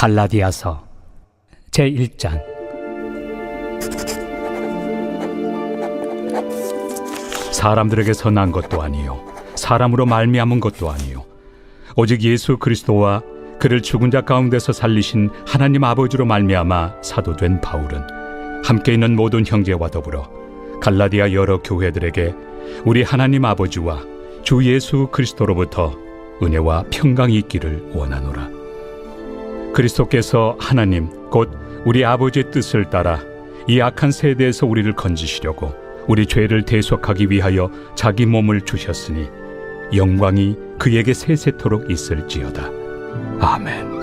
갈라디아서 제1장. 사람들에게서 난 것도 아니요 사람으로 말미암은 것도 아니요 오직 예수 그리스도와 그를 죽은 자 가운데서 살리신 하나님 아버지로 말미암아 사도된 바울은 함께 있는 모든 형제와 더불어 갈라디아 여러 교회들에게 우리 하나님 아버지와 주 예수 그리스도로부터 은혜와 평강이 있기를 원하노라. 그리스도께서 하나님 곧 우리 아버지의 뜻을 따라 이 악한 세대에서 우리를 건지시려고 우리 죄를 대속하기 위하여 자기 몸을 주셨으니 영광이 그에게 세세토록 있을지어다. 아멘.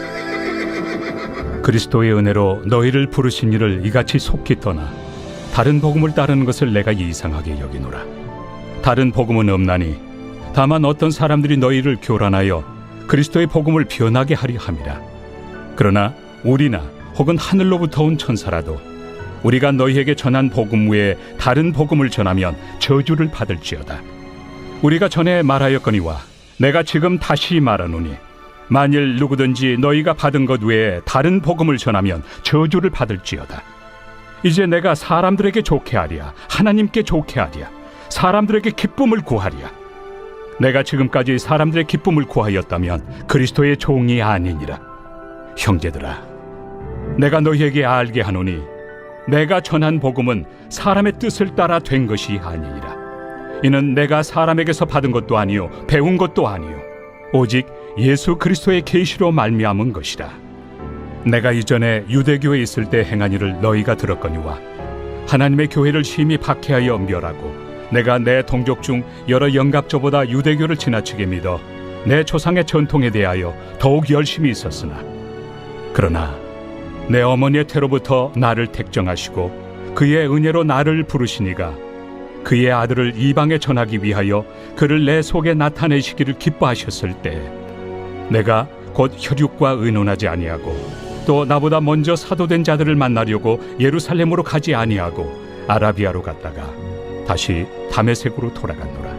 그리스도의 은혜로 너희를 부르신 이를 이같이 속히 떠나 다른 복음을 따르는 것을 내가 이상하게 여기노라. 다른 복음은 없나니 다만 어떤 사람들이 너희를 교란하여 그리스도의 복음을 변하게 하려 함이라. 그러나 우리나 혹은 하늘로부터 온 천사라도 우리가 너희에게 전한 복음 외에 다른 복음을 전하면 저주를 받을지어다. 우리가 전에 말하였거니와 내가 지금 다시 말하노니 만일 누구든지 너희가 받은 것 외에 다른 복음을 전하면 저주를 받을지어다. 이제 내가 사람들에게 좋게 하랴 하나님께 좋게 하랴 사람들에게 기쁨을 구하랴. 내가 지금까지 사람들의 기쁨을 구하였다면 그리스도의 종이 아니니라. 형제들아, 내가 너희에게 알게 하노니 내가 전한 복음은 사람의 뜻을 따라 된 것이 아니니라. 이는 내가 사람에게서 받은 것도 아니요 배운 것도 아니요 오직 예수 그리스도의 계시로 말미암은 것이라. 내가 이전에 유대교에 있을 때 행한 일을 너희가 들었거니와 하나님의 교회를 심히 박해하여 멸하고 내가 내 동족 중 여러 영갑조보다 유대교를 지나치게 믿어 내 조상의 전통에 대하여 더욱 열심히 있었으나 그러나 내 어머니의 태로부터 나를 택정하시고 그의 은혜로 나를 부르시니가 그의 아들을 이방에 전하기 위하여 그를 내 속에 나타내시기를 기뻐하셨을 때 내가 곧 혈육과 의논하지 아니하고 또 나보다 먼저 사도된 자들을 만나려고 예루살렘으로 가지 아니하고 아라비아로 갔다가 다시 다메섹으로 돌아갔노라.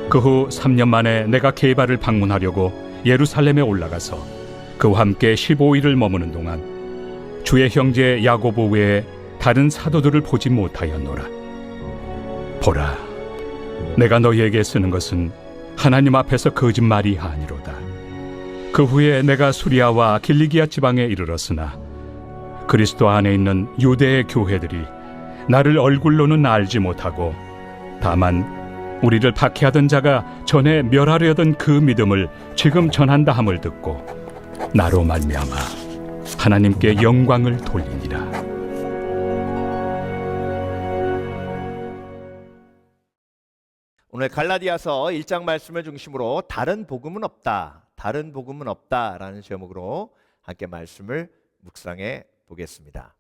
그 후 3년 만에 내가 게바를 방문하려고 예루살렘에 올라가서 그와 함께 15일을 머무는 동안 주의 형제 야고보 외에 다른 사도들을 보지 못하였노라. 보라, 내가 너희에게 쓰는 것은 하나님 앞에서 거짓말이 아니로다. 그 후에 내가 수리아와 길리기아 지방에 이르렀으나 그리스도 안에 있는 유대의 교회들이 나를 얼굴로는 알지 못하고 다만 우리를 박해하던 자가 전에 멸하려던 그 믿음을 지금 전한다 함을 듣고 나로 말미암아 하나님께 영광을 돌리니라. 오늘 갈라디아서 1장 말씀을 중심으로 다른 복음은 없다, 다른 복음은 없다라는 제목으로 함께 말씀을 묵상해 보겠습니다.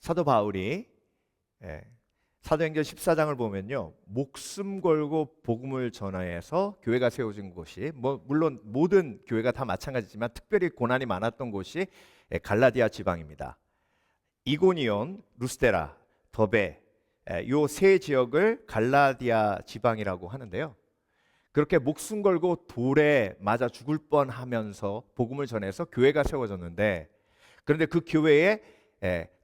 사도 바울이 사도행전 14장을 보면요, 목숨 걸고 복음을 전하여서 교회가 세워진 곳이 물론 모든 교회가 다 마찬가지지만 특별히 고난이 많았던 곳이 갈라디아 지방입니다. 이고니온, 루스데라, 더베 요 세 지역을 갈라디아 지방이라고 하는데요. 그렇게 목숨 걸고 돌에 맞아 죽을 뻔하면서 복음을 전해서 교회가 세워졌는데 그런데 그 교회에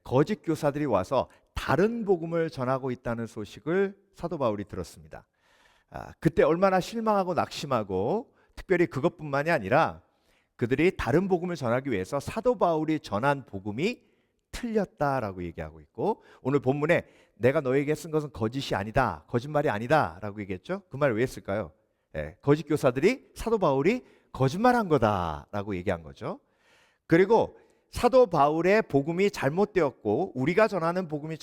거짓 교사들이 와서 다른 복음을 전하고 있다는 소식을 사도 바울이 들었습니다. 그때 얼마나 실망하고 낙심하고 특별히 그것뿐만이 아니라 그들이 다른 복음을 전하기 위해서 사도 바울이 전한 복음이 틀렸다라고 얘기하고 있고 오늘 본문에 내가 너에게 쓴 것은 거짓이 아니다, 거짓말이 아니다 라고 얘기했죠. 그 말을 왜 했을까요? 거짓 교사들이 사도 바울이 거짓말한 거다라고 얘기한 거죠. 그리고 사도 바울의 복음이 잘못되었고 우리가 전하는 복음이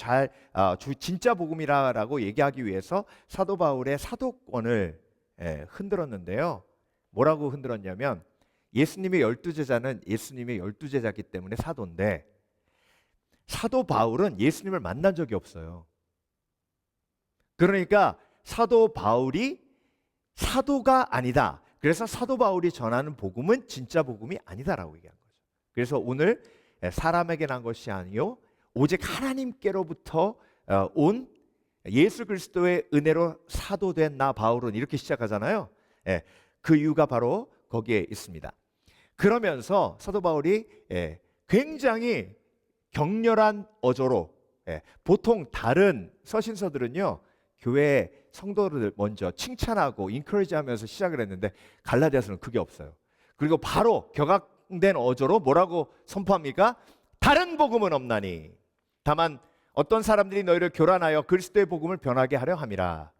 진짜 복음이라고 얘기하기 위해서 사도 바울의 사도권을 흔들었는데요. 뭐라고 흔들었냐면 예수님의 12제자는 예수님의 12제자이기 때문에 사도인데 사도 바울은 예수님을 만난 적이 없어요. 그러니까 사도 바울이 사도가 아니다. 그래서 사도 바울이 전하는 복음은 진짜 복음이 아니다라고 얘기한 거죠. 그래서 오늘 사람에게 난 것이 아니요 오직 하나님께로부터 온 예수 그리스도의 은혜로 사도된 나 바울은 이렇게 시작하잖아요. 그 이유가 바로 거기에 있습니다. 그러면서 사도 바울이 굉장히 격렬한 어조로 보통 다른 서신서들은요 교회 성도를 먼저 칭찬하고 인커리지하면서 시작을 했는데 갈라디아서는 그게 없어요. 그리고 바로 격앙된 어조로 뭐라고 선포합니까? 다른 복음은 없나니 다만 어떤 사람들이 너희를 교란하여 그리스도의 복음을 변하게 하려 함이라.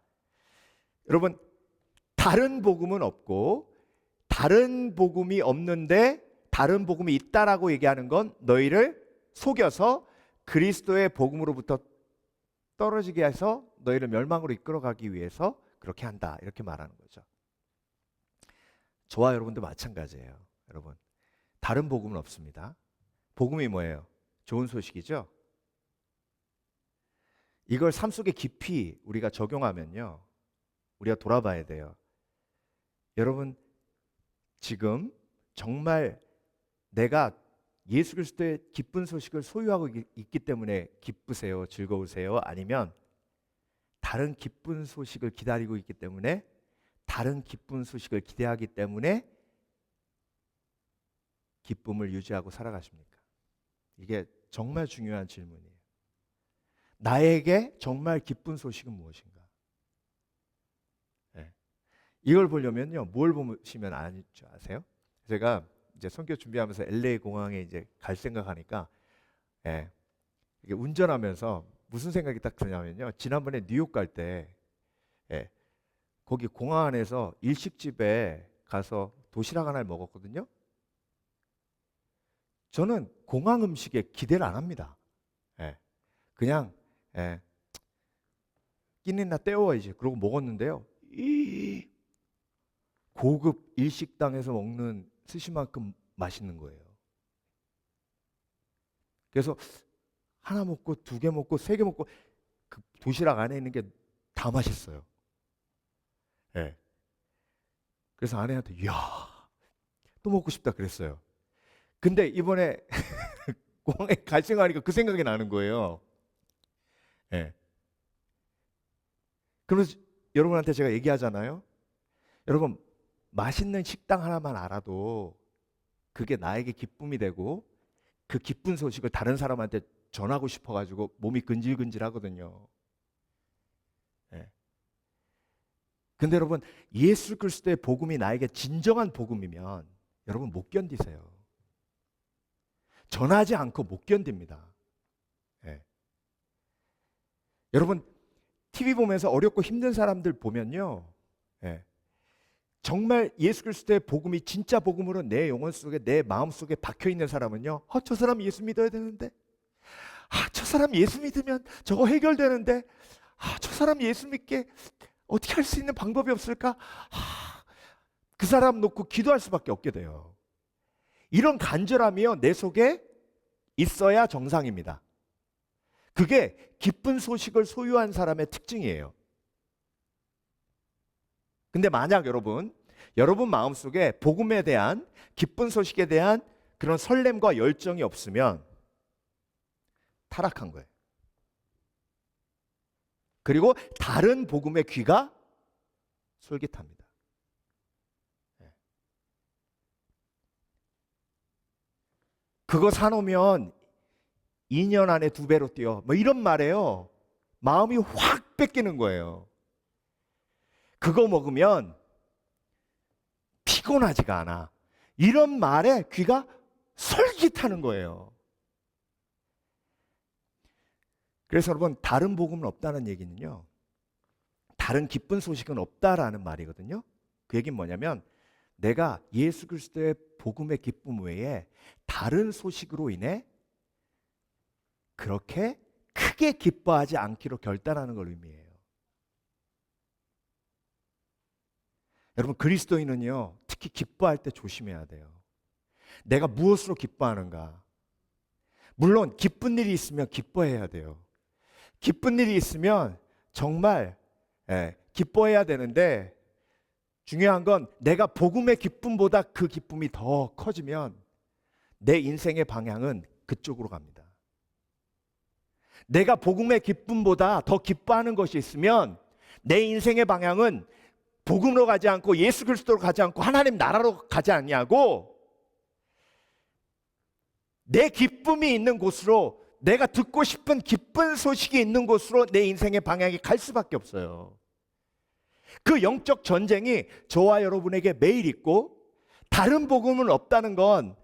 여러분, 다른 복음은 없고 다른 복음이 없는데 다른 복음이 있다라고 얘기하는 건 너희를 속여서 그리스도의 복음으로부터 떨어지게 해서 너희를 멸망으로 이끌어가기 위해서 그렇게 한다, 이렇게 말하는 거죠. 저와 여러분도 마찬가지예요. 여러분, 다른 복음은 없습니다. 복음이 뭐예요? 좋은 소식이죠. 이걸 삶 속에 깊이 우리가 적용하면요 우리가 돌아봐야 돼요. 여러분, 지금 정말 내가 예수 그리스도의 기쁜 소식을 소유하고 있기 때문에 기쁘세요? 즐거우세요? 아니면 다른 기쁜 소식을 기다리고 있기 때문에, 다른 기쁜 소식을 기대하기 때문에 기쁨을 유지하고 살아가십니까? 이게 정말 중요한 질문이에요. 나에게 정말 기쁜 소식은 무엇인가? 이걸 보려면요 뭘 보시면 아세요? 제가 이제 선교 준비하면서 LA 공항에 이제 갈 생각하니까 이게 운전하면서 무슨 생각이 딱 드냐면요, 지난번에 뉴욕 갈 때 거기 공항 안에서 일식집에 가서 도시락 하나를 먹었거든요. 저는 공항 음식에 기대를 안 합니다. 그냥 끼니나 때워야지 그러고 먹었는데요, 이 고급 일식당에서 먹는 스시만큼 맛있는 거예요. 그래서 하나 먹고 두 개 먹고 세 개 먹고 그 도시락 안에 있는 게 다 맛있어요. 그래서 아내한테 이야 또 먹고 싶다 그랬어요. 근데 이번에 공항에 갈 생각하니까 그 생각이 나는 거예요. 그래서 여러분한테 제가 얘기하잖아요. 여러분, 맛있는 식당 하나만 알아도 그게 나에게 기쁨이 되고 그 기쁜 소식을 다른 사람한테 전하고 싶어가지고 몸이 근질근질 하거든요. 근데 여러분, 예수 그리스도의 복음이 나에게 진정한 복음이면 여러분 못 견디세요. 전하지 않고 못 견딥니다. 여러분, TV 보면서 어렵고 힘든 사람들 보면요, 정말 예수 그리스도의 복음이 진짜 복음으로 내 영혼 속에, 내 마음 속에 박혀 있는 사람은요, 저 사람 예수 믿어야 되는데, 저 사람 예수 믿으면 저거 해결되는데, 저 사람 예수 믿게 어떻게 할 수 있는 방법이 없을까? 그 사람 놓고 기도할 수밖에 없게 돼요. 이런 간절함이요 내 속에 있어야 정상입니다. 그게 기쁜 소식을 소유한 사람의 특징이에요. 근데 만약 여러분 마음속에 복음에 대한, 기쁜 소식에 대한 그런 설렘과 열정이 없으면 타락한 거예요. 그리고 다른 복음의 귀가 솔깃합니다. 그거 사놓으면 2년 안에 2배로 뛰어, 뭐 이런 말에요 마음이 확 뺏기는 거예요. 그거 먹으면 피곤하지가 않아, 이런 말에 귀가 솔깃하는 거예요. 그래서 여러분, 다른 복음은 없다는 얘기는요, 다른 기쁜 소식은 없다라는 말이거든요. 그 얘기는 뭐냐면 내가 예수 그리스도의 복음의 기쁨 외에 다른 소식으로 인해 그렇게 크게 기뻐하지 않기로 결단하는 걸 의미해요. 여러분, 그리스도인은요 특히 기뻐할 때 조심해야 돼요. 내가 무엇으로 기뻐하는가? 물론 기쁜 일이 있으면 기뻐해야 돼요. 기쁜 일이 있으면 정말 기뻐해야 되는데, 중요한 건 내가 복음의 기쁨보다 그 기쁨이 더 커지면 내 인생의 방향은 그쪽으로 갑니다. 내가 복음의 기쁨보다 더 기뻐하는 것이 있으면 내 인생의 방향은 복음으로 가지 않고 예수 그리스도로 가지 않고 하나님 나라로 가지 않냐고. 내 기쁨이 있는 곳으로, 내가 듣고 싶은 기쁜 소식이 있는 곳으로 내 인생의 방향이 갈 수밖에 없어요. 그 영적 전쟁이 저와 여러분에게 매일 있고, 다른 복음은 없다는 건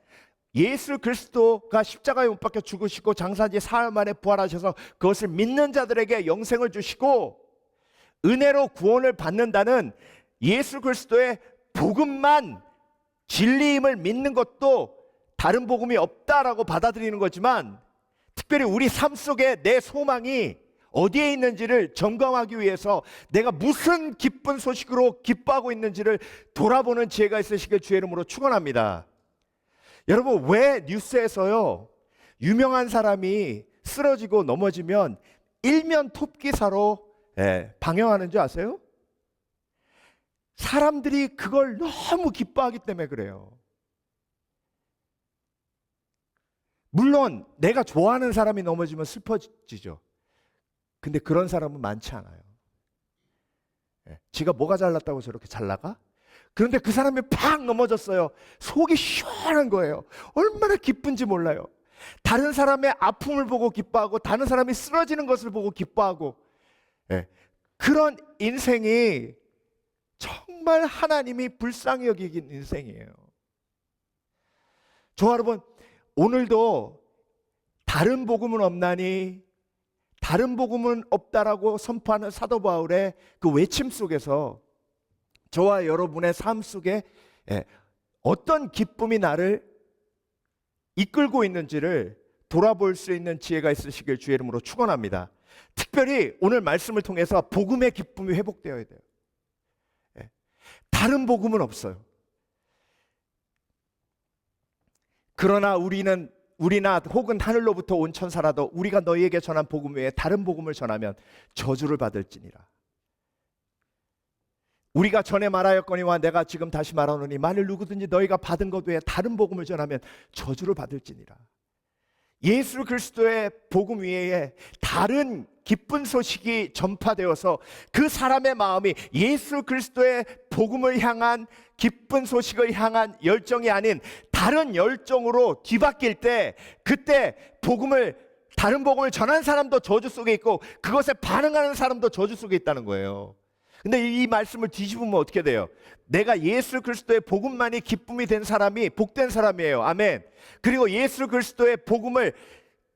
예수 그리스도가 십자가에 못 박혀 죽으시고 장사한 지 사흘 만에 부활하셔서 그것을 믿는 자들에게 영생을 주시고 은혜로 구원을 받는다는 예수 그리스도의 복음만, 진리임을 믿는 것도 다른 복음이 없다라고 받아들이는 거지만, 특별히 우리 삶 속에 내 소망이 어디에 있는지를 점검하기 위해서 내가 무슨 기쁜 소식으로 기뻐하고 있는지를 돌아보는 지혜가 있으시길 주의 이름으로 축원합니다. 여러분, 왜 뉴스에서요 유명한 사람이 쓰러지고 넘어지면 일면 톱 기사로 방영하는 줄 아세요? 사람들이 그걸 너무 기뻐하기 때문에 그래요. 물론 내가 좋아하는 사람이 넘어지면 슬퍼지죠. 근데 그런 사람은 많지 않아요. 지가 뭐가 잘났다고 저렇게 잘 나가? 그런데 그 사람이 팍 넘어졌어요. 속이 시원한 거예요. 얼마나 기쁜지 몰라요. 다른 사람의 아픔을 보고 기뻐하고, 다른 사람이 쓰러지는 것을 보고 기뻐하고, 그런 인생이 정말 하나님이 불쌍히 여기긴 인생이에요. 저 여러분, 오늘도 다른 복음은 없나니, 다른 복음은 없다라고 선포하는 사도 바울의 그 외침 속에서 저와 여러분의 삶 속에 어떤 기쁨이 나를 이끌고 있는지를 돌아볼 수 있는 지혜가 있으시길 주의 이름으로 축원합니다. 특별히 오늘 말씀을 통해서 복음의 기쁨이 회복되어야 돼요. 다른 복음은 없어요. 그러나 우리나 혹은 하늘로부터 온 천사라도 우리가 너희에게 전한 복음 외에 다른 복음을 전하면 저주를 받을지니라. 우리가 전에 말하였거니와 내가 지금 다시 말하노니 만일 누구든지 너희가 받은 것 외에 다른 복음을 전하면 저주를 받을지니라. 예수 그리스도의 복음 외에 다른 기쁜 소식이 전파되어서 그 사람의 마음이 예수 그리스도의 복음을 향한, 기쁜 소식을 향한 열정이 아닌 다른 열정으로 뒤바뀔 때, 그때 다른 복음을 전한 사람도 저주 속에 있고 그것에 반응하는 사람도 저주 속에 있다는 거예요. 근데 이 말씀을 뒤집으면 어떻게 돼요? 내가 예수 그리스도의 복음만이 기쁨이 된 사람이 복된 사람이에요. 아멘. 그리고 예수 그리스도의 복음을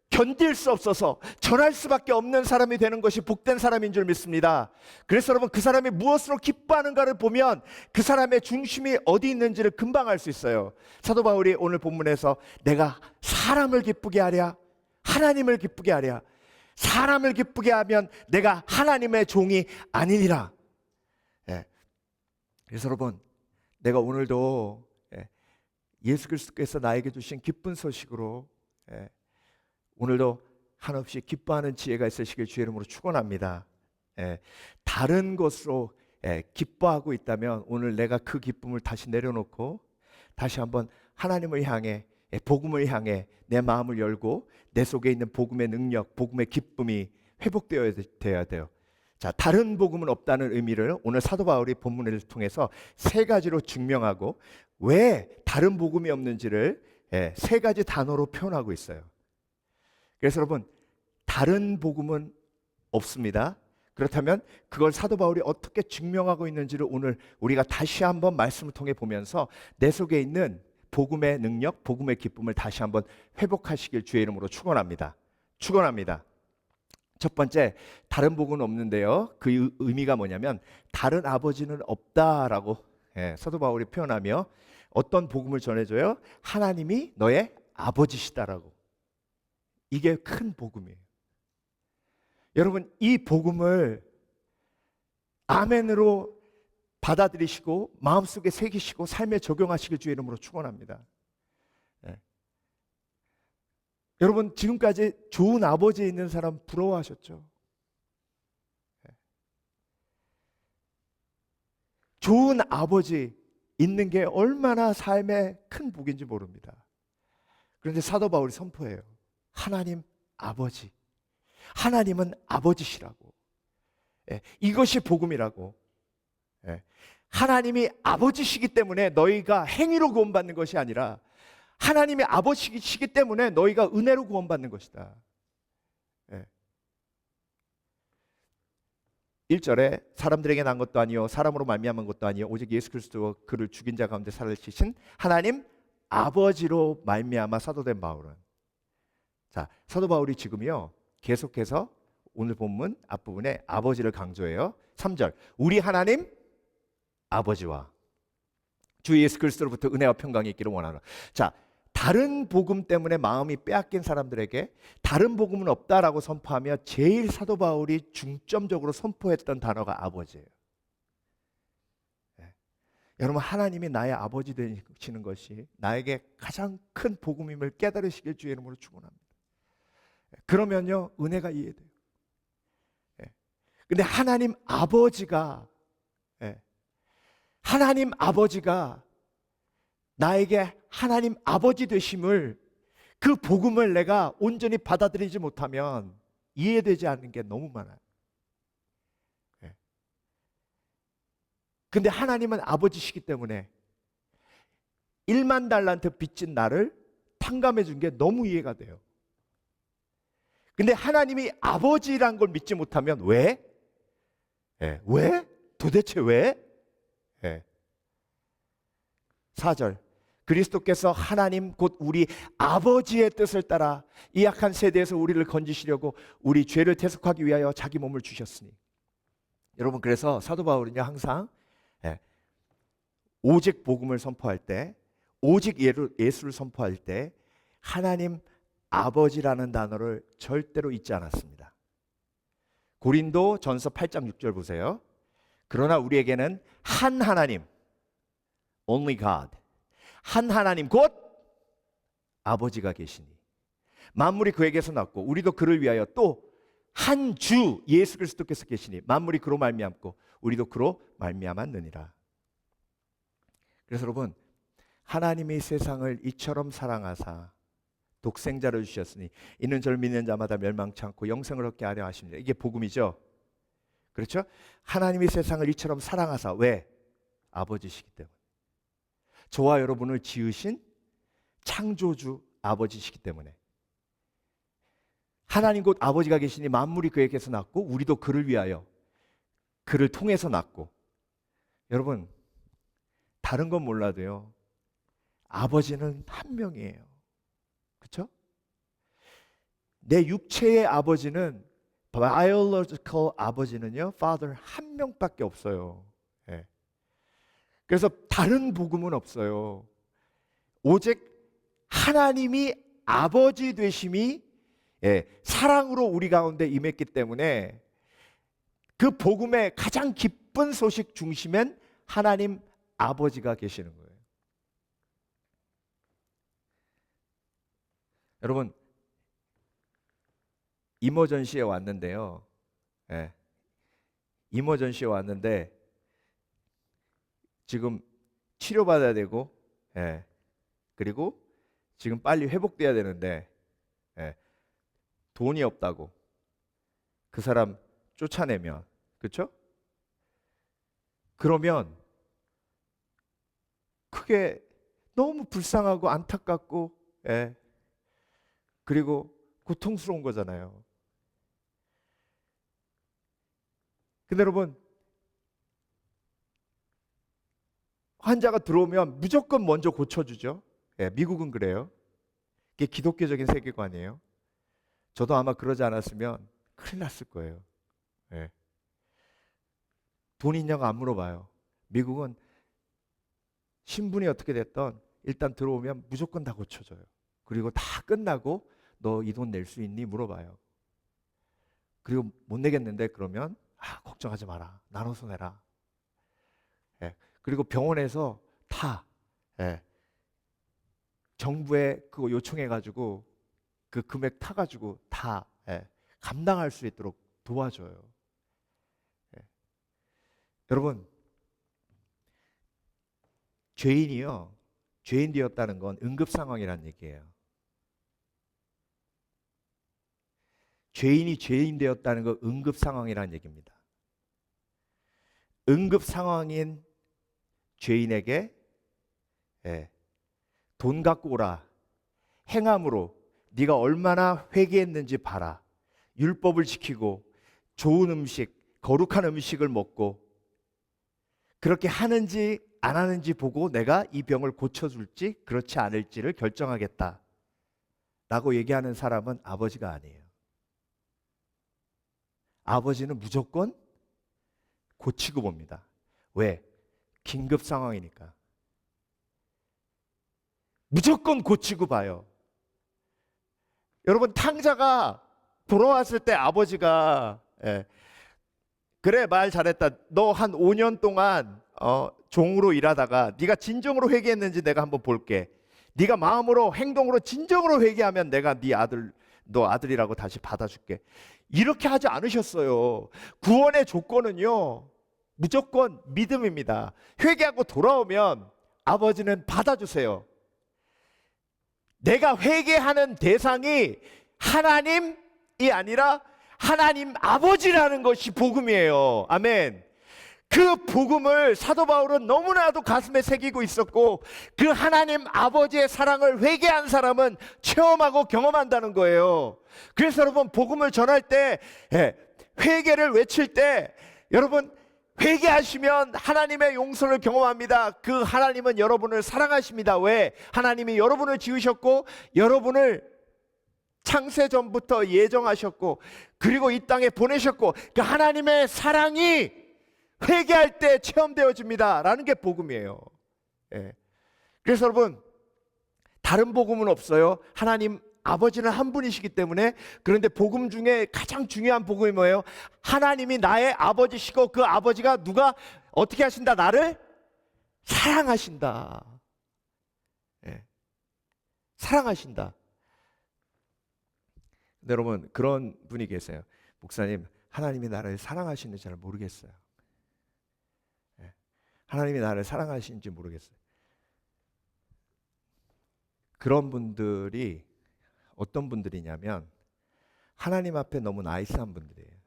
견딜 수 없어서 전할 수밖에 없는 사람이 되는 것이 복된 사람인 줄 믿습니다. 그래서 여러분, 그 사람이 무엇으로 기뻐하는가를 보면 그 사람의 중심이 어디 있는지를 금방 알 수 있어요. 사도 바울이 오늘 본문에서 내가 사람을 기쁘게 하랴, 하나님을 기쁘게 하랴. 사람을 기쁘게 하면 내가 하나님의 종이 아니니라. 그래서 여러분, 내가 오늘도 예수 그리스도께서 나에게 주신 기쁜 소식으로 오늘도 한없이 기뻐하는 지혜가 있으시길 주의 이름으로 축원합니다. 다른 것으로 기뻐하고 있다면 오늘 내가 그 기쁨을 다시 내려놓고 다시 한번 하나님을 향해, 복음을 향해 내 마음을 열고 내 속에 있는 복음의 능력, 복음의 기쁨이 회복되어야 돼요. 자, 다른 복음은 없다는 의미를 오늘 사도 바울이 본문을 통해서 세 가지로 증명하고 왜 다른 복음이 없는지를 세 가지 단어로 표현하고 있어요. 그래서 여러분, 다른 복음은 없습니다. 그렇다면 그걸 사도 바울이 어떻게 증명하고 있는지를 오늘 우리가 다시 한번 말씀을 통해 보면서 내 속에 있는 복음의 능력, 복음의 기쁨을 다시 한번 회복하시길 주의 이름으로 축원합니다. 축원합니다. 첫 번째, 다른 복음은 없는데요. 그 의미가 뭐냐면 다른 아버지는 없다라고 사도 바울이 표현하며 어떤 복음을 전해줘요? 하나님이 너의 아버지시다라고. 이게 큰 복음이에요. 여러분, 이 복음을 아멘으로 받아들이시고 마음속에 새기시고 삶에 적용하시길 주의 이름으로 축원합니다. 여러분, 지금까지 좋은 아버지 있는 사람 부러워하셨죠? 좋은 아버지 있는 게 얼마나 삶의 큰 복인지 모릅니다. 그런데 사도 바울이 선포해요. 하나님 아버지, 하나님은 아버지시라고. 이것이 복음이라고. 예. 하나님이 아버지시기 때문에 너희가 행위로 구원받는 것이 아니라 하나님이 아버지시기 때문에 너희가 은혜로 구원받는 것이다. 예. 1절에 사람들에게 난 것도 아니요 사람으로 말미암은 것도 아니요 오직 예수 그리스도가 그를 죽인 자 가운데 살아계신 하나님 아버지로 말미암아 사도된 바울은, 자, 사도 바울이 지금요 계속해서 오늘 본문 앞부분에 아버지를 강조해요. 3절, 우리 하나님 아버지와 주 예수 그리스도로부터 은혜와 평강이 있기를 원하노라. 자, 다른 복음 때문에 마음이 빼앗긴 사람들에게 다른 복음은 없다라고 선포하며 제일 사도 바울이 중점적으로 선포했던 단어가 아버지예요. 네. 여러분, 하나님이 나의 아버지 되시는 것이 나에게 가장 큰 복음임을 깨달으시길 주의 이름으로 축원합니다. 그러면요 은혜가 이해돼요. 근데 하나님 아버지가 나에게 하나님 아버지 되심을, 그 복음을 내가 온전히 받아들이지 못하면 이해되지 않는 게 너무 많아요. 근데 하나님은 아버지시기 때문에 1만 달란트 빚진 나를 탕감해 준 게 너무 이해가 돼요. 근데 하나님이 아버지란 걸 믿지 못하면 왜? 왜? 도대체 왜? 4절, 그리스도께서 하나님 곧 우리 아버지의 뜻을 따라 이 악한 세대에서 우리를 건지시려고 우리 죄를 대속하기 위하여 자기 몸을 주셨으니. 여러분, 그래서 사도 바울은요 항상 오직 복음을 선포할 때, 오직 예수를 선포할 때 하나님 아버지라는 단어를 절대로 잊지 않았습니다. 고린도 전서 8장 6절 보세요. 그러나 우리에게는 한 하나님, only God, 한 하나님 곧 아버지가 계시니 만물이 그에게서 났고 우리도 그를 위하여 또 한 주 예수 그리스도께서 계시니 만물이 그로 말미암고 우리도 그로 말미암았느니라. 그래서 여러분, 하나님이 세상을 이처럼 사랑하사 독생자를 주셨으니 이는 저를 믿는 자마다 멸망치 않고 영생을 얻게 하려 하십니다. 이게 복음이죠. 그렇죠? 하나님이 세상을 이처럼 사랑하사, 왜? 아버지시기 때문에. 저와 여러분을 지으신 창조주 아버지시기 때문에. 하나님 곧 아버지가 계시니 만물이 그에게서 났고 우리도 그를 위하여, 그를 통해서 났고. 여러분, 다른 건 몰라도요 아버지는 한 명이에요. 그렇죠? 내 육체의 아버지는, biological 아버지는요 father 한 명밖에 없어요. 그래서 다른 복음은 없어요. 오직 하나님이 아버지 되심이 사랑으로 우리 가운데 임했기 때문에 그 복음의 가장 기쁜 소식 중심엔 하나님 아버지가 계시는 거예요. 여러분, 이머전시에 왔는데요. 이머전시에 왔는데 지금 치료받아야 되고, 그리고 지금 빨리 회복돼야 되는데 돈이 없다고 그 사람 쫓아내면, 그렇죠? 그러면 그게 너무 불쌍하고 안타깝고 그리고 고통스러운 거잖아요. 근데 여러분, 환자가 들어오면 무조건 먼저 고쳐주죠. 미국은 그래요. 그게 기독교적인 세계관이에요. 저도 아마 그러지 않았으면 큰일 났을 거예요. 돈 있냐고 안 물어봐요. 미국은 신분이 어떻게 됐던 일단 들어오면 무조건 다 고쳐줘요. 그리고 다 끝나고 너 이 돈 낼 수 있니? 물어봐요. 그리고 못 내겠는데 그러면 걱정하지 마라. 나눠서 내라. 그리고 병원에서 다 정부에 그거 요청해가지고 그 금액 타가지고 다 감당할 수 있도록 도와줘요. 여러분, 죄인이요, 죄인 되었다는 건 응급 상황이란 얘기예요. 죄인이 죄인 되었다는 건 응급 상황이란 얘기입니다. 응급 상황인 죄인에게 돈 갖고 오라. 행함으로 네가 얼마나 회개했는지 봐라. 율법을 지키고 좋은 음식, 거룩한 음식을 먹고 그렇게 하는지 안 하는지 보고 내가 이 병을 고쳐줄지 그렇지 않을지를 결정하겠다 라고 얘기하는 사람은 아버지가 아니에요. 아버지는 무조건 고치고 봅니다. 왜? 긴급 상황이니까. 무조건 고치고 봐요. 여러분, 탕자가 돌아왔을 때 아버지가 그래, 말 잘했다. 너 한 5년 동안 종으로 일하다가 네가 진정으로 회개했는지 내가 한번 볼게. 네가 마음으로 행동으로 진정으로 회개하면 내가 너 아들이라고 다시 받아줄게. 이렇게 하지 않으셨어요. 구원의 조건은요, 무조건 믿음입니다. 회개하고 돌아오면 아버지는 받아주세요. 내가 회개하는 대상이 하나님이 아니라 하나님 아버지라는 것이 복음이에요. 아멘. 그 복음을 사도 바울은 너무나도 가슴에 새기고 있었고, 그 하나님 아버지의 사랑을 회개한 사람은 체험하고 경험한다는 거예요. 그래서 여러분, 복음을 전할 때, 회개를 외칠 때, 여러분, 회개하시면 하나님의 용서를 경험합니다. 그 하나님은 여러분을 사랑하십니다. 왜? 하나님이 여러분을 지으셨고 여러분을 창세 전부터 예정하셨고 그리고 이 땅에 보내셨고, 그 하나님의 사랑이 회개할 때 체험되어집니다 라는 게 복음이에요. 그래서 여러분, 다른 복음은 없어요. 하나님 아버지는 한 분이시기 때문에. 그런데 복음 중에 가장 중요한 복음이 뭐예요? 하나님이 나의 아버지시고 그 아버지가 누가 어떻게 하신다? 나를 사랑하신다. 사랑하신다. 근데 여러분, 그런 분이 계세요. 목사님, 하나님이 나를 사랑하시는지 잘 모르겠어요. 하나님이 나를 사랑하시는지 모르겠어요. 그런 분들이 어떤 분들이냐면 하나님 앞에 너무 나이스한 분들이에요.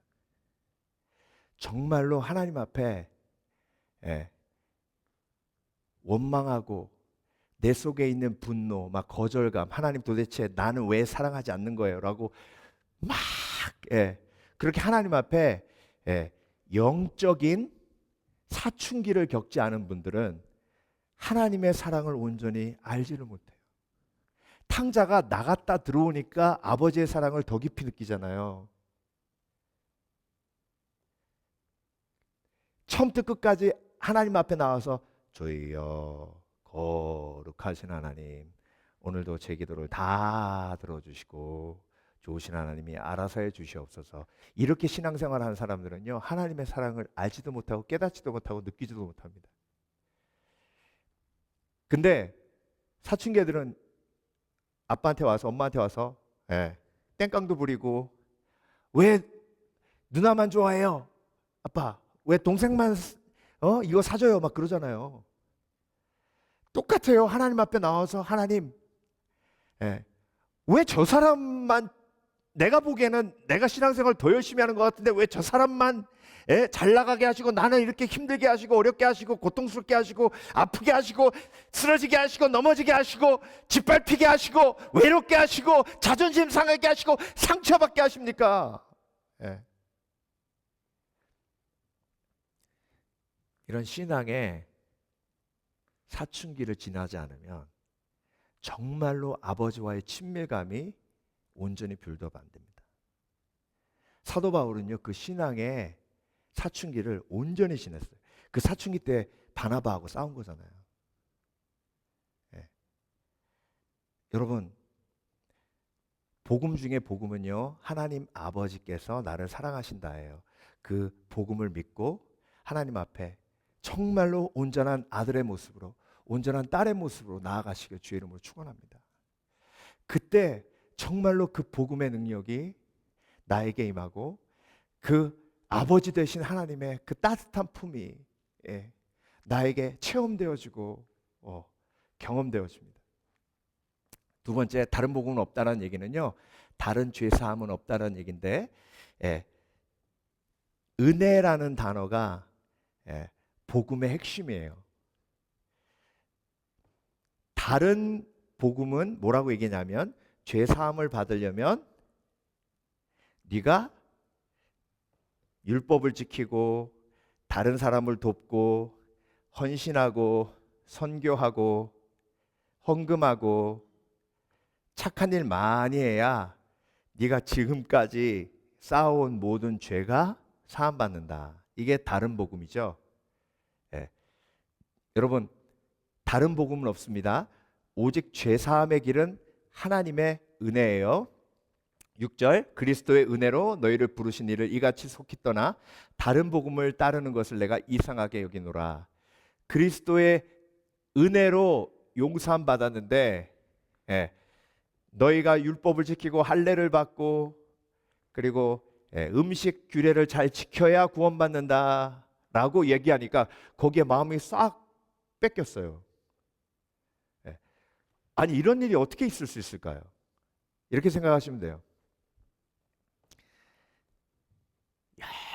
정말로 하나님 앞에 원망하고 내 속에 있는 분노, 막 거절감, 하나님 도대체 나는 왜 사랑하지 않는 거예요? 라고 막 그렇게 하나님 앞에 영적인 사춘기를 겪지 않은 분들은 하나님의 사랑을 온전히 알지를 못해요. 탕자가 나갔다 들어오니까 아버지의 사랑을 더 깊이 느끼잖아요. 처음부터 끝까지 하나님 앞에 나와서 주여 거룩하신 하나님, 오늘도 제 기도를 다 들어주시고 좋으신 하나님이 알아서 해주시옵소서. 이렇게 신앙생활하는 사람들은요, 하나님의 사랑을 알지도 못하고 깨닫지도 못하고 느끼지도 못합니다. 근데 사춘기들은 아빠한테 와서, 엄마한테 와서 땡깡도 부리고, 왜 누나만 좋아해요? 아빠, 왜 동생만 이거 사줘요? 막 그러잖아요. 똑같아요. 하나님 앞에 나와서 하나님, 왜 저 사람만, 내가 보기에는 내가 신앙생활 더 열심히 하는 것 같은데 왜 저 사람만 잘 나가게 하시고 나는 이렇게 힘들게 하시고 어렵게 하시고 고통스럽게 하시고 아프게 하시고 쓰러지게 하시고 넘어지게 하시고 짓밟히게 하시고 외롭게 하시고 자존심 상하게 하시고 상처받게 하십니까? 이런 신앙에 사춘기를 지나지 않으면 정말로 아버지와의 친밀감이 온전히 빌드업 안 됩니다. 사도 바울은요, 그 신앙의 사춘기를 온전히 지냈어요. 그 사춘기 때 바나바하고 싸운 거잖아요. 여러분, 복음 중에 복음은요, 하나님 아버지께서 나를 사랑하신다예요. 그 복음을 믿고 하나님 앞에 정말로 온전한 아들의 모습으로, 온전한 딸의 모습으로 나아가시길 주의 이름으로 축원합니다. 그때 정말로 그 복음의 능력이 나에게 임하고 그 아버지 되신 하나님의 그 따뜻한 품이 나에게 체험되어지고 경험되어집니다. 두 번째, 다른 복음은 없다는 얘기는요, 다른 죄 사함은 없다는 얘기인데, 은혜라는 단어가 예, 복음의 핵심이에요. 다른 복음은 뭐라고 얘기냐면 죄 사함을 받으려면 네가 율법을 지키고 다른 사람을 돕고 헌신하고 선교하고 헌금하고 착한 일 많이 해야 네가 지금까지 쌓아온 모든 죄가 사함받는다. 이게 다른 복음이죠. 예. 여러분, 다른 복음은 없습니다. 오직 죄 사함의 길은 하나님의 은혜예요. 6절, 그리스도의 은혜로 너희를 부르신 이를 이같이 속히 떠나 다른 복음을 따르는 것을 내가 이상하게 여기노라. 그리스도의 은혜로 용서함 받았는데, 예, 너희가 율법을 지키고 할례를 받고 그리고 음식 규례를 잘 지켜야 구원받는다 라고 얘기하니까 거기에 마음이 싹 뺏겼어요. 예. 아니, 이런 일이 어떻게 있을 수 있을까요? 이렇게 생각하시면 돼요.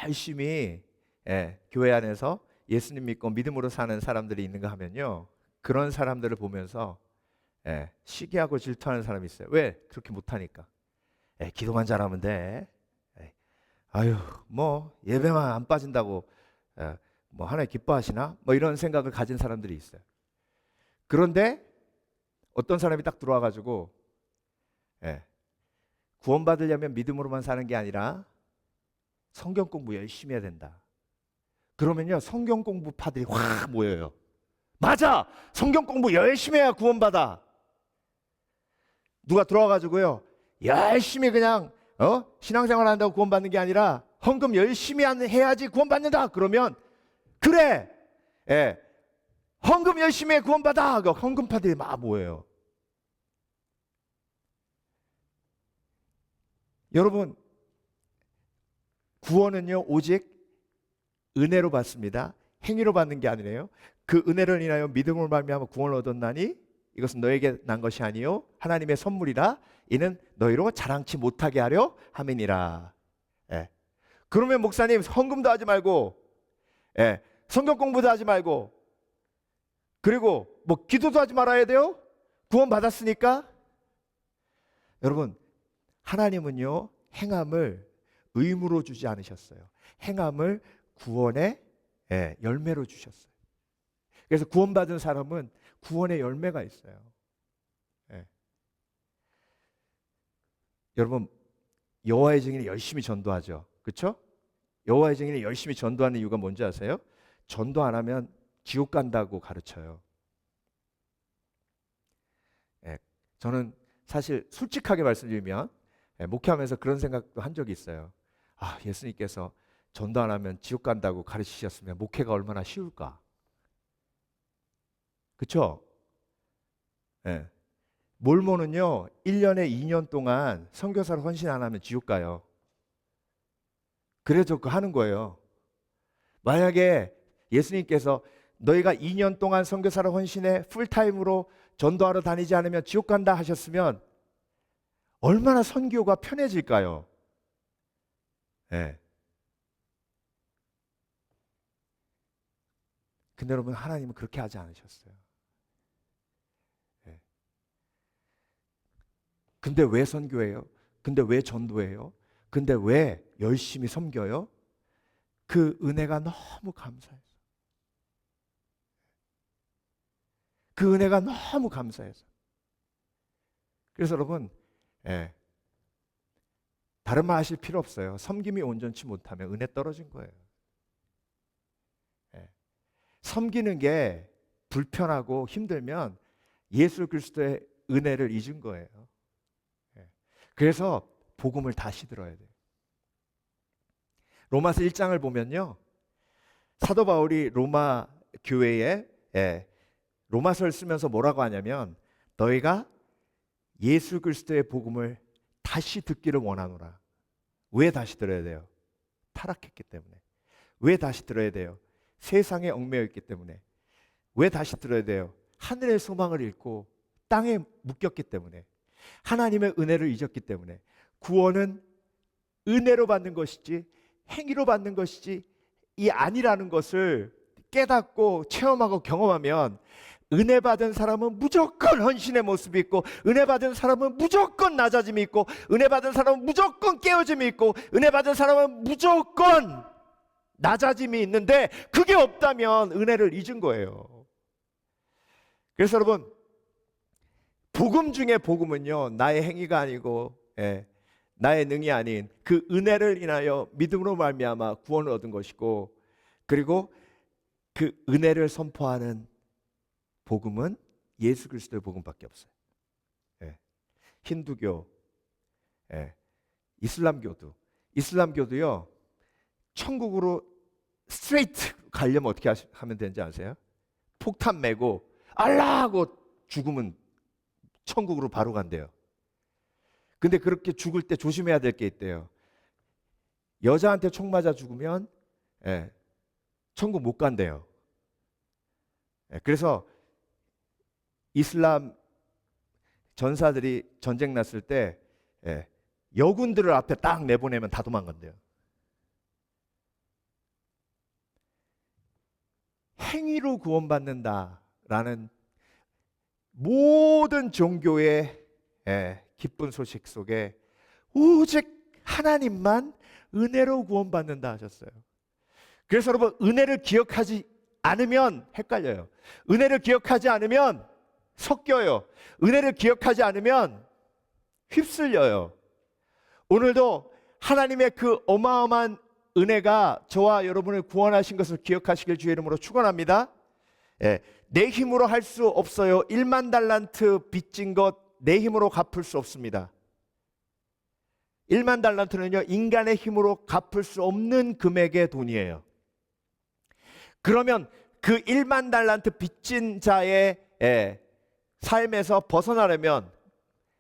열심히 교회 안에서 예수님 믿고 믿음으로 사는 사람들이 있는가 하면요, 그런 사람들을 보면서 시기하고 질투하는 사람이 있어요. 왜? 그렇게 못하니까. 기도만 잘하면 돼. 아유, 뭐 예배만 안 빠진다고 뭐 하나님 기뻐하시나? 뭐 이런 생각을 가진 사람들이 있어요. 그런데 어떤 사람이 딱 들어와가지고 구원받으려면 믿음으로만 사는 게 아니라 성경 공부 열심히 해야 된다. 그러면요, 성경 공부파들이 확 모여요. 맞아! 성경 공부 열심히 해야 구원받아. 누가 들어와가지고요, 열심히 그냥 신앙생활 한다고 구원받는 게 아니라 헌금 열심히 해야지 구원받는다. 그러면 그래, 헌금 열심히 해 구원받아. 그 헌금파들이 막 모여요. 여러분, 구원은요 오직 은혜로 받습니다. 행위로 받는 게 아니래요. 그 은혜를 인하여 믿음으로 말미암아 구원을 얻었나니 이것은 너에게 난 것이 아니요 하나님의 선물이라. 이는 너희로 자랑치 못하게 하려 함이니라. 그러면 목사님, 헌금도 하지 말고 성경 공부도 하지 말고 그리고 뭐 기도도 하지 말아야 돼요? 구원 받았으니까? 여러분, 하나님은요 행함을 의무로 주지 않으셨어요. 행함을 구원의 열매로 주셨어요. 그래서 구원받은 사람은 구원의 열매가 있어요. 여러분, 여호와의 증인이 열심히 전도하죠. 그렇죠? 여호와의 증인이 열심히 전도하는 이유가 뭔지 아세요? 전도 안 하면 지옥 간다고 가르쳐요. 저는 사실 솔직하게 말씀드리면 목회하면서 그런 생각도 한 적이 있어요. 아, 예수님께서 전도 안 하면 지옥 간다고 가르치셨으면 목회가 얼마나 쉬울까? 그렇죠? 몰몬은요 1년에 2년 동안 선교사로 헌신 안 하면 지옥 가요. 그래서 그거 하는 거예요. 만약에 예수님께서 너희가 2년 동안 선교사로 헌신해 풀타임으로 전도하러 다니지 않으면 지옥 간다 하셨으면 얼마나 선교가 편해질까요? 근데 여러분, 하나님은 그렇게 하지 않으셨어요. 근데 왜 선교해요? 근데 왜 전도해요? 근데 왜 열심히 섬겨요? 그 은혜가 너무 감사해서. 그 은혜가 너무 감사해서. 그래서 여러분, 다른 말 하실 필요 없어요. 섬김이 온전치 못하면 은혜 떨어진 거예요. 섬기는 게 불편하고 힘들면 예수 그리스도의 은혜를 잊은 거예요. 그래서 복음을 다시 들어야 돼요. 로마서 1장을 보면요, 사도 바울이 로마 교회에 로마서를 쓰면서 뭐라고 하냐면, 너희가 예수 그리스도의 복음을 다시 듣기를 원하노라. 왜 다시 들어야 돼요? 타락했기 때문에. 왜 다시 들어야 돼요? 세상에 얽매여 있기 때문에. 왜 다시 들어야 돼요? 하늘의 소망을 잃고 땅에 묶였기 때문에. 하나님의 은혜를 잊었기 때문에. 구원은 은혜로 받는 것이지 행위로 받는 것이지 이 아니라는 것을 깨닫고 체험하고 경험하면 은혜 받은 사람은 무조건 헌신의 모습이 있고, 은혜 받은 사람은 무조건 낮아짐이 있고, 은혜 받은 사람은 무조건 깨어짐이 있고, 은혜 받은 사람은 무조건 낮아짐이 있는데, 그게 없다면 은혜를 잊은 거예요. 그래서 여러분, 복음 중에 복음은요, 나의 행위가 아니고 나의 능이 아닌 그 은혜를 인하여 믿음으로 말미암아 구원을 얻은 것이고, 그리고 그 은혜를 선포하는 복음은 예수 그리스도의 복음밖에 없어요. 힌두교, 이슬람교도요, 천국으로 스트레이트 가려면 어떻게 하면 되는지 아세요? 폭탄 메고 알라 하고 죽으면 천국으로 바로 간대요. 근데 그렇게 죽을 때 조심해야 될 게 있대요. 여자한테 총 맞아 죽으면 천국 못 간대요. 그래서 이슬람 전사들이 전쟁 났을 때 여군들을 앞에 딱 내보내면 다 도망간대요. 행위로 구원받는다라는 모든 종교의 기쁜 소식 속에 오직 하나님만 은혜로 구원받는다 하셨어요. 그래서 여러분, 은혜를 기억하지 않으면 헷갈려요. 은혜를 기억하지 않으면 섞여요. 은혜를 기억하지 않으면 휩쓸려요. 오늘도 하나님의 그 어마어마한 은혜가 저와 여러분을 구원하신 것을 기억하시길 주의 이름으로 축원합니다. 내 힘으로 할 수 없어요. 1만 달란트 빚진 것 내 힘으로 갚을 수 없습니다. 1만 달란트는요, 인간의 힘으로 갚을 수 없는 금액의 돈이에요. 그러면 그 1만 달란트 빚진 자의 삶에서 벗어나려면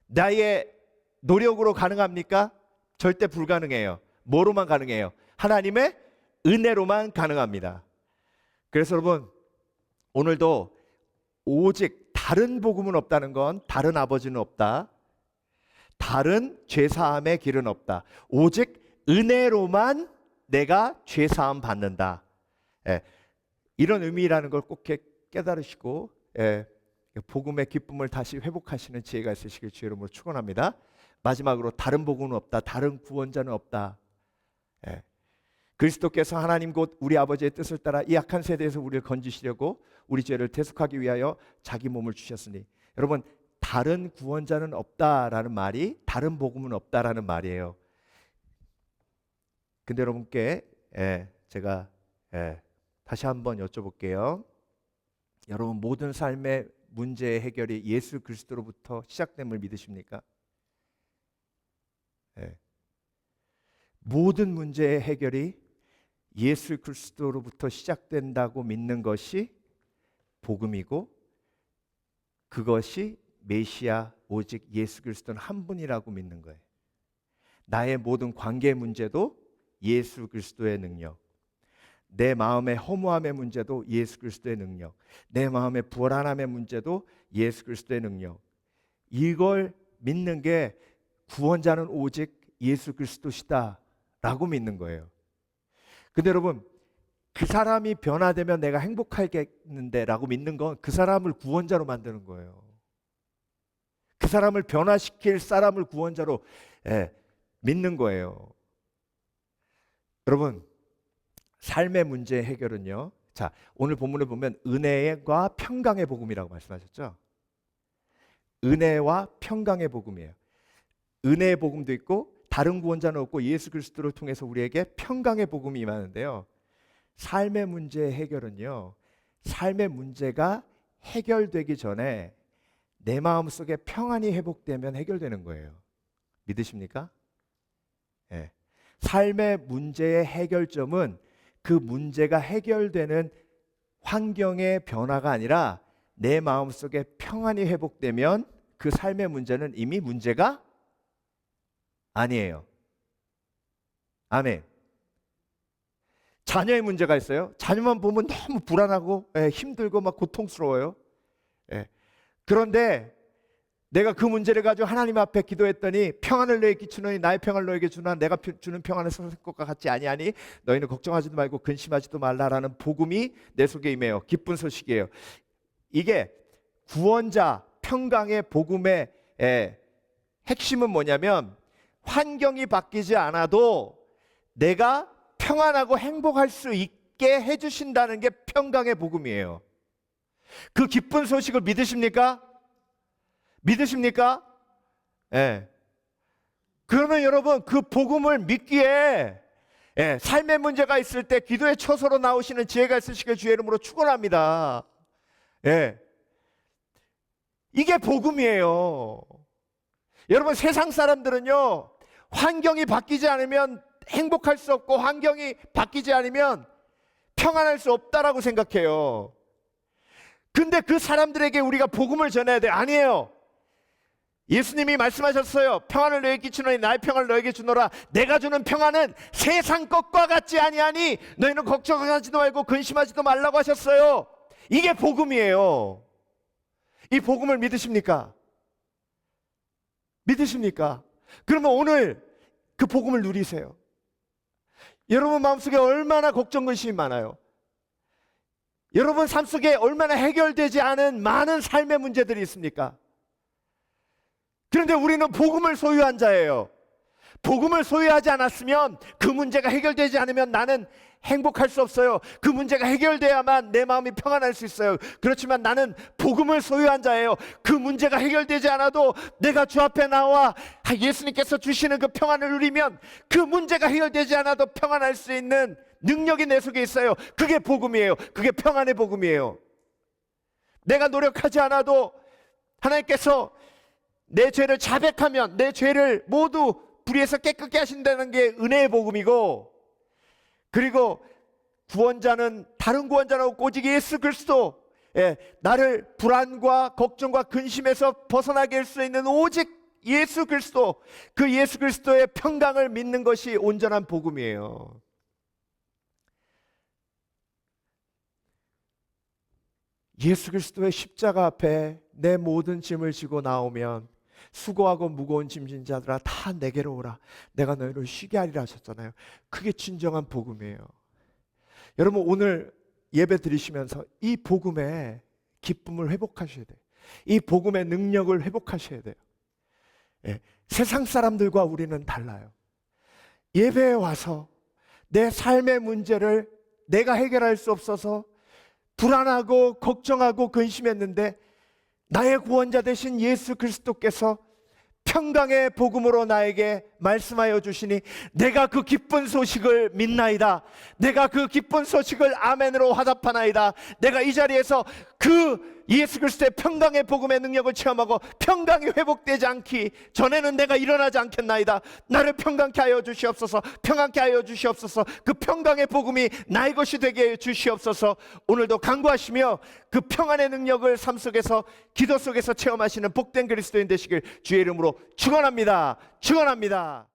나의 노력으로 가능합니까? 절대 불가능해요. 뭐로만 가능해요? 하나님의 은혜로만 가능합니다. 그래서 여러분, 오늘도 오직 다른 복음은 없다는 건, 다른 아버지는 없다, 다른 죄사함의 길은 없다, 오직 은혜로만 내가 죄사함 받는다, 이런 의미라는 걸 꼭 깨달으시고 복음의 기쁨을 다시 회복하시는 지혜가 있으시길 주의 이름으로 축원합니다. 마지막으로 다른 복음은 없다, 다른 구원자는 없다. 그리스도께서 하나님 곧 우리 아버지의 뜻을 따라 이 악한 세대에서 우리를 건지시려고 우리 죄를 대속하기 위하여 자기 몸을 주셨으니, 여러분, 다른 구원자는 없다라는 말이 다른 복음은 없다라는 말이에요. 근데 여러분께 제가 다시 한번 여쭤볼게요. 여러분, 모든 삶의 문제의 해결이 예수 그리스도로부터 시작됨을 믿으십니까? 모든 문제의 해결이 예수 그리스도로부터 시작된다고 믿는 것이 복음이고, 그것이 메시아, 오직 예수 그리스도는 한 분이라고 믿는 거예요. 나의 모든 관계 문제도 예수 그리스도의 능력, 내 마음의 허무함의 문제도 예수 그리스도의 능력, 내 마음의 불안함의 문제도 예수 그리스도의 능력, 이걸 믿는 게 구원자는 오직 예수 그리스도시다 라고 믿는 거예요. 근데 여러분, 그 사람이 변화되면 내가 행복하겠는데 라고 믿는 건 그 사람을 구원자로 만드는 거예요. 그 사람을 변화시킬 사람을 구원자로 믿는 거예요. 여러분, 삶의 문제 해결은요, 자, 오늘 본문을 보면 은혜와 평강의 복음이라고 말씀하셨죠. 은혜와 평강의 복음이에요. 은혜의 복음도 있고 다른 구원자는 없고 예수 그리스도를 통해서 우리에게 평강의 복음이 임하는데요, 삶의 문제 해결은요, 삶의 문제가 해결되기 전에 내 마음속에 평안이 회복되면 해결되는 거예요. 믿으십니까? 삶의 문제의 해결점은 그 문제가 해결되는 환경의 변화가 아니라 내 마음속에 평안이 회복되면 그 삶의 문제는 이미 문제가 아니에요. 아멘. 자녀의 문제가 있어요. 자녀만 보면 너무 불안하고 힘들고 막 고통스러워요. 그런데 내가 그 문제를 가지고 하나님 앞에 기도했더니 평안을 너에게 끼치노니 나의 평안을 너에게 주나 내가 주는 평안은 세상 것과 같지 아니하니 너희는 걱정하지도 말고 근심하지도 말라라는 복음이 내 속에 임해요. 기쁜 소식이에요. 이게 구원자 평강의 복음의 핵심은 뭐냐면 환경이 바뀌지 않아도 내가 평안하고 행복할 수 있게 해주신다는 게 평강의 복음이에요. 그 기쁜 소식을 믿으십니까? 믿으십니까? 예. 그러면 여러분 그 복음을 믿기에 삶의 문제가 있을 때 기도의 처소로 나오시는 지혜가 있으시길 주의 이름으로 축원합니다. 이게 복음이에요. 여러분 세상 사람들은요 환경이 바뀌지 않으면 행복할 수 없고 환경이 바뀌지 않으면 평안할 수 없다라고 생각해요. 근데 그 사람들에게 우리가 복음을 전해야 돼. 아니에요. 예수님이 말씀하셨어요. 평안을 너에게 끼치노니 나의 평안을 너에게 주노라. 내가 주는 평안은 세상 것과 같지 아니하니 너희는 걱정하지도 말고 근심하지도 말라고 하셨어요. 이게 복음이에요. 이 복음을 믿으십니까? 믿으십니까? 그러면 오늘 그 복음을 누리세요. 여러분 마음속에 얼마나 걱정 근심이 많아요. 여러분 삶 속에 얼마나 해결되지 않은 많은 삶의 문제들이 있습니까? 그런데 우리는 복음을 소유한 자예요. 복음을 소유하지 않았으면 그 문제가 해결되지 않으면 나는 행복할 수 없어요. 그 문제가 해결돼야만 내 마음이 평안할 수 있어요. 그렇지만 나는 복음을 소유한 자예요. 그 문제가 해결되지 않아도 내가 주 앞에 나와 예수님께서 주시는 그 평안을 누리면 그 문제가 해결되지 않아도 평안할 수 있는 능력이 내 속에 있어요. 그게 복음이에요. 그게 평안의 복음이에요. 내가 노력하지 않아도 하나님께서 내 죄를 자백하면 내 죄를 모두 불의에서 깨끗게 하신다는 게 은혜의 복음이고, 그리고 구원자는 다른 구원자는 없고 오직 예수 그리스도, 나를 불안과 걱정과 근심에서 벗어나게 할 수 있는 오직 예수 그리스도, 그 예수 그리스도의 평강을 믿는 것이 온전한 복음이에요. 예수 그리스도의 십자가 앞에 내 모든 짐을 지고 나오면 수고하고 무거운 짐진 자들아 다 내게로 오라 내가 너희를 쉬게 하리라 하셨잖아요. 그게 진정한 복음이에요. 여러분 오늘 예배 드리시면서 이 복음의 기쁨을 회복하셔야 돼요. 이 복음의 능력을 회복하셔야 돼요. 세상 사람들과 우리는 달라요. 예배에 와서 내 삶의 문제를 내가 해결할 수 없어서 불안하고 걱정하고 근심했는데 나의 구원자 되신 예수 그리스도께서 평강의 복음으로 나에게 말씀하여 주시니 내가 그 기쁜 소식을 믿나이다. 내가 그 기쁜 소식을 아멘으로 화답하나이다. 내가 이 자리에서 그 예수 그리스도의 평강의 복음의 능력을 체험하고 평강이 회복되지 않기 전에는 내가 일어나지 않겠나이다. 나를 평강케 하여 주시옵소서. 평안케 하여 주시옵소서. 그 평강의 복음이 나의 것이 되게 해 주시옵소서. 오늘도 간구하시며 그 평안의 능력을 삶 속에서 기도 속에서 체험하시는 복된 그리스도인 되시길 주의 이름으로 축원합니다. 축원합니다.